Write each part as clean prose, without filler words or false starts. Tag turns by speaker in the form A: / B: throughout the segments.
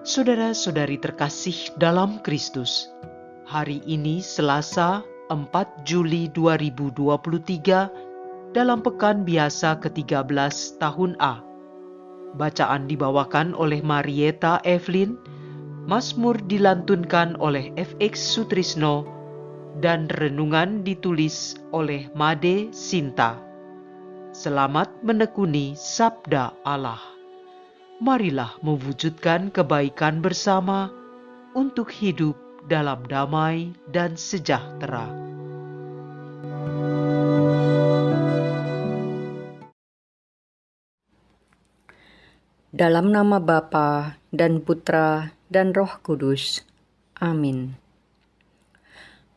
A: Saudara-saudari terkasih dalam Kristus, hari ini Selasa 4 Juli 2023 dalam pekan biasa ke-13 tahun A. Bacaan dibawakan oleh Marieta Evelyn, Mazmur dilantunkan oleh FX Sutrisno, dan renungan ditulis oleh Made Sinta. Selamat menekuni Sabda Allah. Marilah mewujudkan kebaikan bersama untuk hidup dalam damai dan sejahtera.
B: Dalam nama Bapa dan Putra dan Roh Kudus. Amin.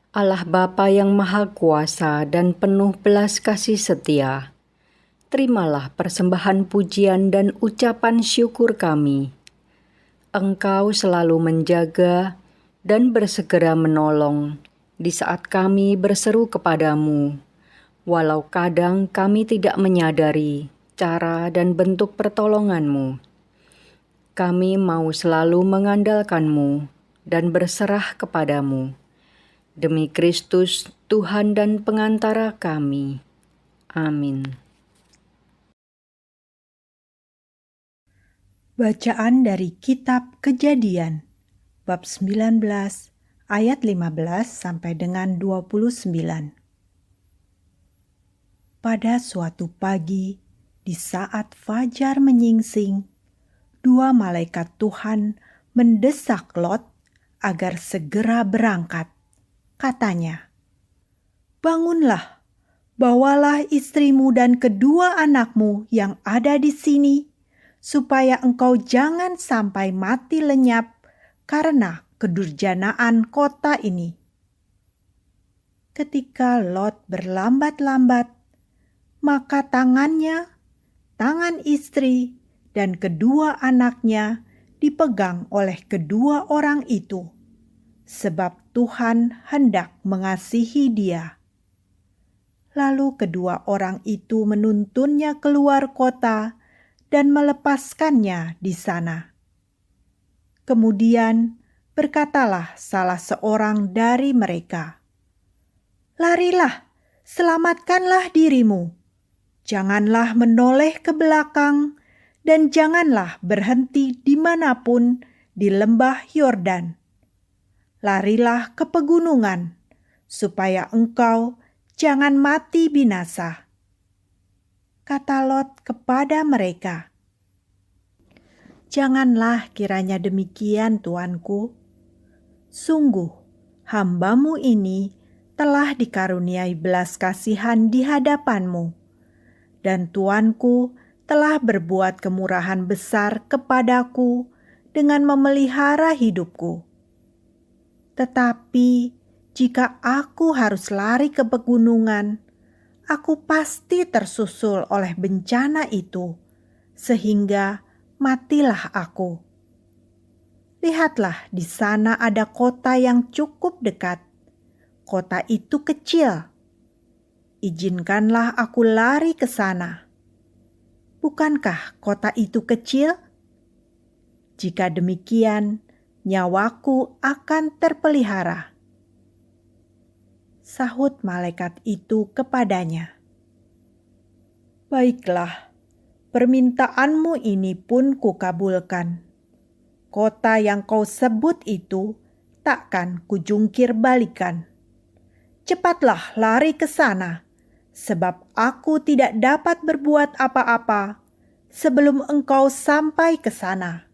B: Allah Bapa yang Maha Kuasa dan penuh belas kasih setia, terimalah persembahan pujian dan ucapan syukur kami. Engkau selalu menjaga dan bersegera menolong di saat kami berseru kepadamu, walau kadang kami tidak menyadari cara dan bentuk pertolonganmu. Kami mau selalu mengandalkanmu dan berserah kepadamu. Demi Kristus, Tuhan dan pengantara kami. Amin.
C: Bacaan dari Kitab Kejadian, bab 19, ayat 15 sampai dengan 29. Pada suatu pagi, di saat fajar menyingsing, dua malaikat Tuhan mendesak Lot agar segera berangkat. Katanya, "Bangunlah, bawalah istrimu dan kedua anakmu yang ada di sini, supaya engkau jangan sampai mati lenyap karena kedurjanaan kota ini." Ketika Lot berlambat-lambat, maka tangan istri dan kedua anaknya dipegang oleh kedua orang itu, sebab Tuhan hendak mengasihi dia. Lalu kedua orang itu menuntunnya keluar kota dan melepaskannya di sana. Kemudian berkatalah salah seorang dari mereka, "Larilah, selamatkanlah dirimu. Janganlah menoleh ke belakang dan janganlah berhenti dimanapun di lembah Yordan. Larilah ke pegunungan, supaya engkau jangan mati binasa." Kata Lot kepada mereka, "Janganlah kiranya demikian, tuanku. Sungguh, hambamu ini telah dikaruniai belas kasihan di hadapanmu, dan tuanku telah berbuat kemurahan besar kepadaku dengan memelihara hidupku. Tetapi jika aku harus lari ke pegunungan, aku pasti tersusul oleh bencana itu, sehingga matilah aku. Lihatlah, di sana ada kota yang cukup dekat. Kota itu kecil. Izinkanlah aku lari ke sana. Bukankah kota itu kecil? Jika demikian, nyawaku akan terpelihara." Sahut malaikat itu kepadanya, "Baiklah, permintaanmu ini pun kukabulkan. Kota yang kau sebut itu takkan kujungkir balikan. Cepatlah lari ke sana, sebab aku tidak dapat berbuat apa-apa sebelum engkau sampai ke sana."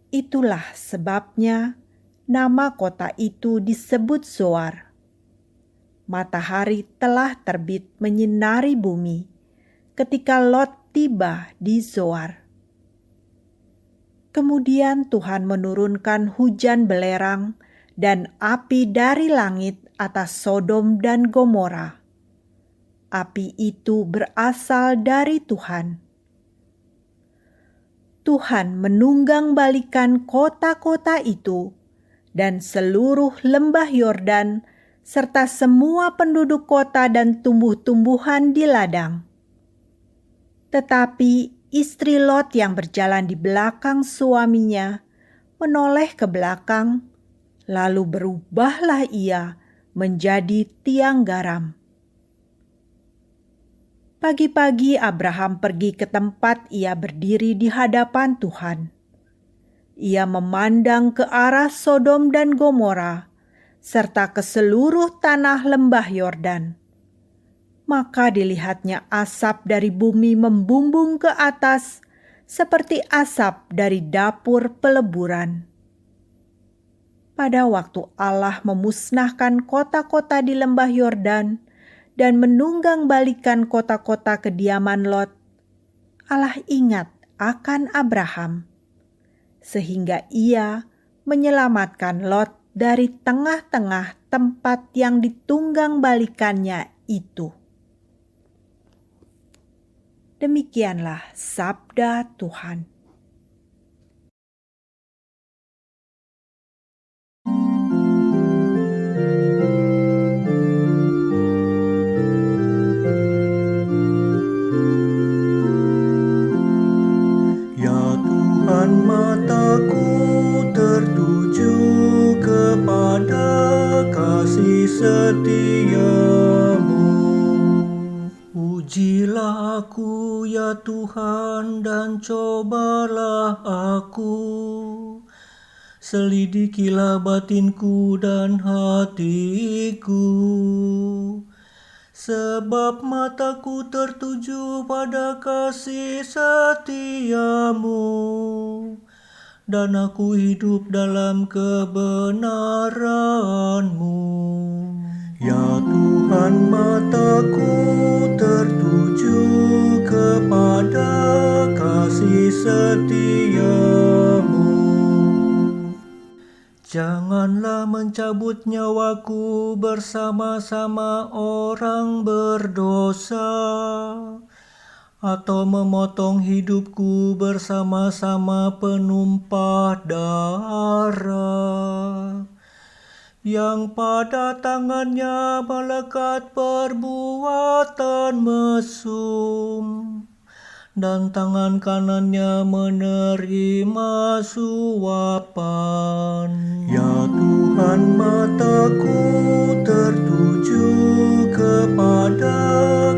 C: Itulah sebabnya nama kota itu disebut Zoar. Matahari telah terbit menyinari bumi ketika Lot tiba di Zoar. Kemudian Tuhan menurunkan hujan belerang dan api dari langit atas Sodom dan Gomora. Api itu berasal dari Tuhan. Tuhan menunggang-balikan kota-kota itu dan seluruh lembah Yordan serta semua penduduk kota dan tumbuh-tumbuhan di ladang. Tetapi Istri Lot yang berjalan di belakang suaminya menoleh ke belakang, lalu berubahlah ia menjadi tiang garam. Pagi-pagi Abraham pergi ke tempat ia berdiri di hadapan Tuhan. Ia memandang ke arah Sodom dan Gomora, serta ke seluruh tanah lembah Yordan. Maka dilihatnya asap dari bumi membumbung ke atas, seperti asap dari dapur peleburan. Pada waktu Allah memusnahkan kota-kota di lembah Yordan dan menunggang-balikan kota-kota kediaman Lot, Allah ingat akan Abraham, sehingga ia menyelamatkan Lot dari tengah-tengah tempat yang ditunggang-balikannya itu. Demikianlah sabda Tuhan.
D: Ya Tuhan, mataku tertuju kepada kasih setiamu. Ujilah aku ya Tuhan dan cobalah aku. Selidikilah batinku dan hatiku. Sebab mataku tertuju pada kasih setiamu, dan aku hidup dalam kebenaran-Mu. Ya Tuhan, mataku tertuju kepada kasih setiamu. Janganlah mencabut nyawaku bersama-sama orang berdosa, atau memotong hidupku bersama-sama penumpah darah, yang pada tangannya melekat perbuatan mesum, dan tangan kanannya menerima suapan. Ya Tuhan, mataku tertuju kepada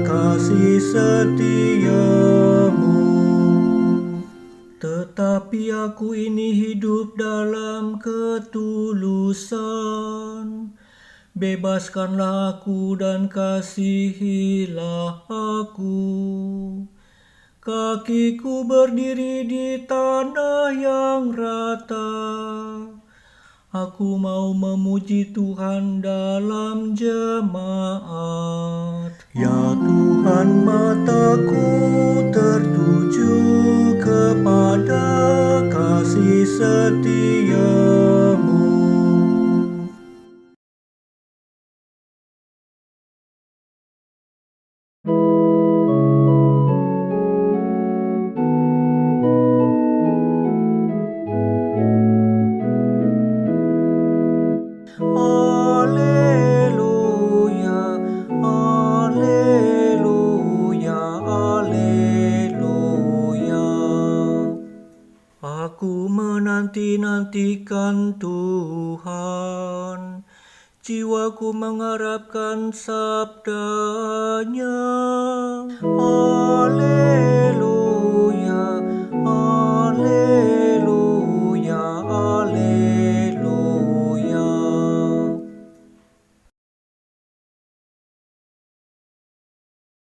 D: kasih setiamu. Tetapi aku ini hidup dalam ketulusan. Bebaskanlah aku dan kasihilah aku. Kakiku berdiri di tanah yang rata. Aku mau memuji Tuhan dalam jemaat. Ya Tuhan, mataku tertuju kepada kasih setiamu. Haleluya, haleluya, haleluya. Aku menanti-nantikan Tuhan, jiwaku mengharapkan sabda-Nya. Haleluya, haleluya, haleluya.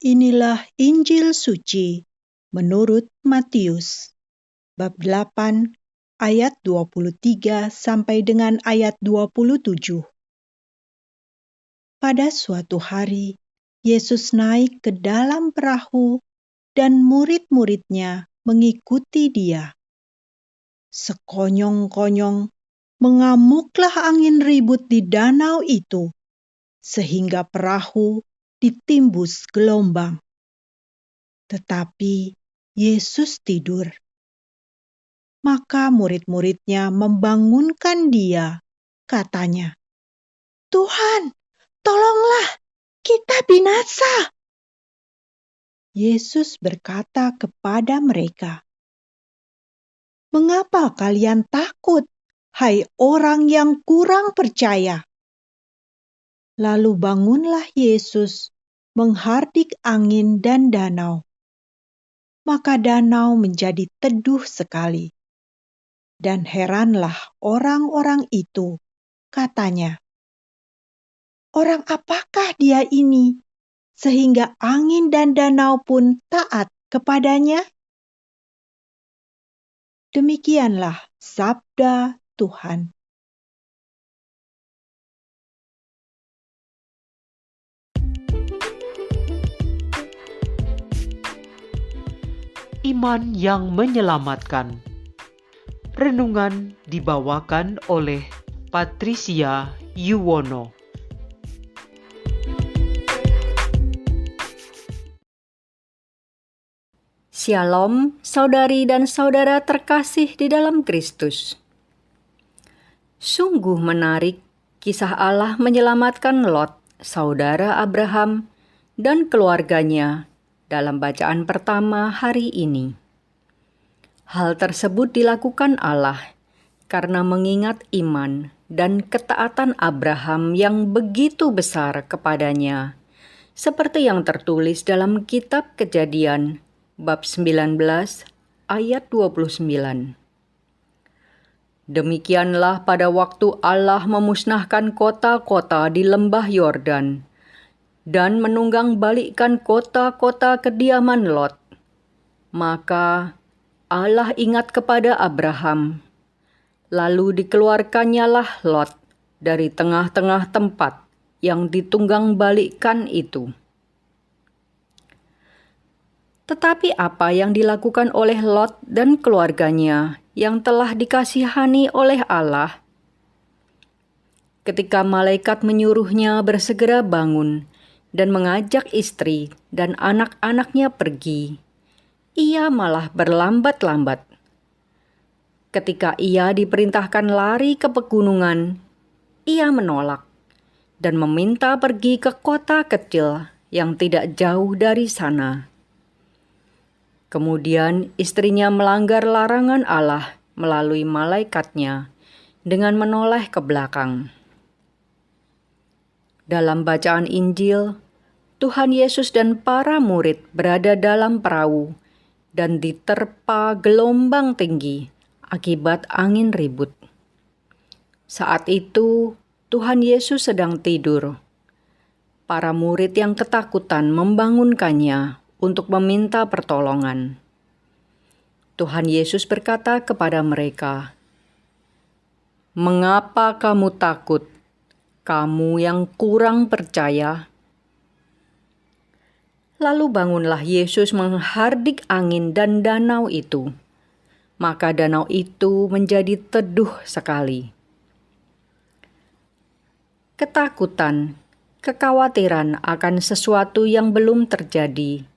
C: Inilah Injil suci menurut Matius, bab 8 ayat 23 sampai dengan ayat 27. Pada suatu hari, Yesus naik ke dalam perahu dan murid-muridnya mengikuti Dia. Sekonyong-konyong mengamuklah angin ribut di danau itu, sehingga perahu ditimbus gelombang. Tetapi Yesus tidur. Maka murid-muridnya membangunkan Dia, katanya, "Tuhan, tolonglah, kita binasa." Yesus berkata kepada mereka, "Mengapa kalian takut, hai orang yang kurang percaya?" Lalu bangunlah Yesus, menghardik angin dan danau. Maka danau menjadi teduh sekali. Dan heranlah orang-orang itu, katanya, "Orang apakah dia ini, sehingga angin dan danau pun taat kepadanya?" Demikianlah sabda Tuhan.
A: Iman yang menyelamatkan. Renungan dibawakan oleh Patricia Yuwono.
B: Shalom, saudari dan saudara terkasih di dalam Kristus. Sungguh menarik kisah Allah menyelamatkan Lot, saudara Abraham, dan keluarganya dalam bacaan pertama hari ini. Hal tersebut dilakukan Allah karena mengingat iman dan ketaatan Abraham yang begitu besar kepadanya, seperti yang tertulis dalam kitab Kejadian bab 19 ayat 29. Demikianlah pada waktu Allah memusnahkan kota-kota di lembah Yordan dan menunggang balikkan kota-kota kediaman Lot. Maka Allah ingat kepada Abraham, lalu dikeluarkannyalah Lot dari tengah-tengah tempat yang ditunggang balikkan itu. Tetapi apa yang dilakukan oleh Lot dan keluarganya yang telah dikasihani oleh Allah? Ketika malaikat menyuruhnya bersegera bangun dan mengajak istri dan anak-anaknya pergi, ia malah berlambat-lambat. Ketika ia diperintahkan lari ke pegunungan, ia menolak dan meminta pergi ke kota kecil yang tidak jauh dari sana. Kemudian istrinya melanggar larangan Allah melalui malaikatnya dengan menoleh ke belakang. Dalam bacaan Injil, Tuhan Yesus dan para murid berada dalam perahu dan diterpa gelombang tinggi akibat angin ribut. Saat itu, Tuhan Yesus sedang tidur. Para murid yang ketakutan membangunkannya untuk meminta pertolongan. Tuhan Yesus berkata kepada mereka, "Mengapa kamu takut, kamu yang kurang percaya?" Lalu bangunlah Yesus menghardik angin dan danau itu. Maka danau itu menjadi teduh sekali. Ketakutan, kekhawatiran akan sesuatu yang belum terjadi,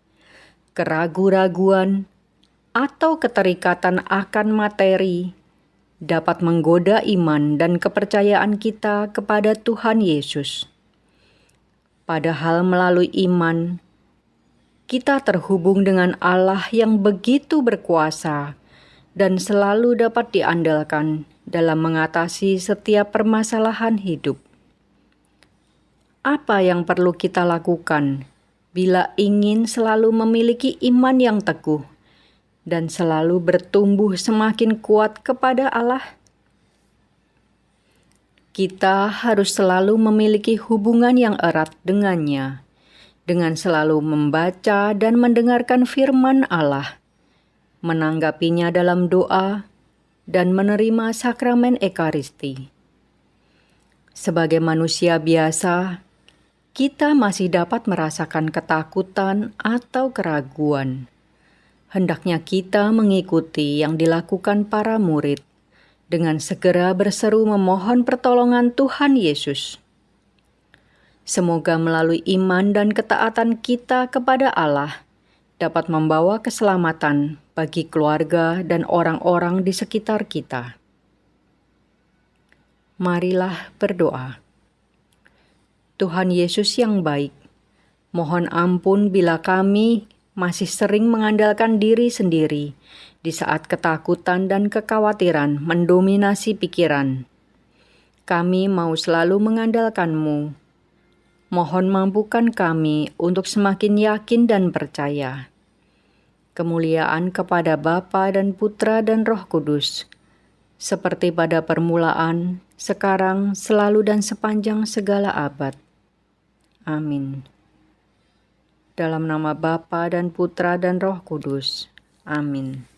B: keraguan-raguan, atau keterikatan akan materi dapat menggoda iman dan kepercayaan kita kepada Tuhan Yesus. Padahal melalui iman, kita terhubung dengan Allah yang begitu berkuasa dan selalu dapat diandalkan dalam mengatasi setiap permasalahan hidup. Apa yang perlu kita lakukan bila ingin selalu memiliki iman yang teguh dan selalu bertumbuh semakin kuat kepada Allah? Kita harus selalu memiliki hubungan yang erat dengannya, dengan selalu membaca dan mendengarkan firman Allah, menanggapinya dalam doa, dan menerima sakramen Ekaristi. Sebagai manusia biasa, kita masih dapat merasakan ketakutan atau keraguan. Hendaknya kita mengikuti yang dilakukan para murid dengan segera berseru memohon pertolongan Tuhan Yesus. Semoga melalui iman dan ketaatan kita kepada Allah dapat membawa keselamatan bagi keluarga dan orang-orang di sekitar kita. Marilah berdoa. Tuhan Yesus yang baik, mohon ampun bila kami masih sering mengandalkan diri sendiri di saat ketakutan dan kekhawatiran mendominasi pikiran. Kami mau selalu mengandalkan-Mu. Mohon mampukan kami untuk semakin yakin dan percaya. Kemuliaan kepada Bapa dan Putra dan Roh Kudus, seperti pada permulaan, sekarang, selalu dan sepanjang segala abad. Amin. Dalam nama Bapa dan Putra dan Roh Kudus. Amin.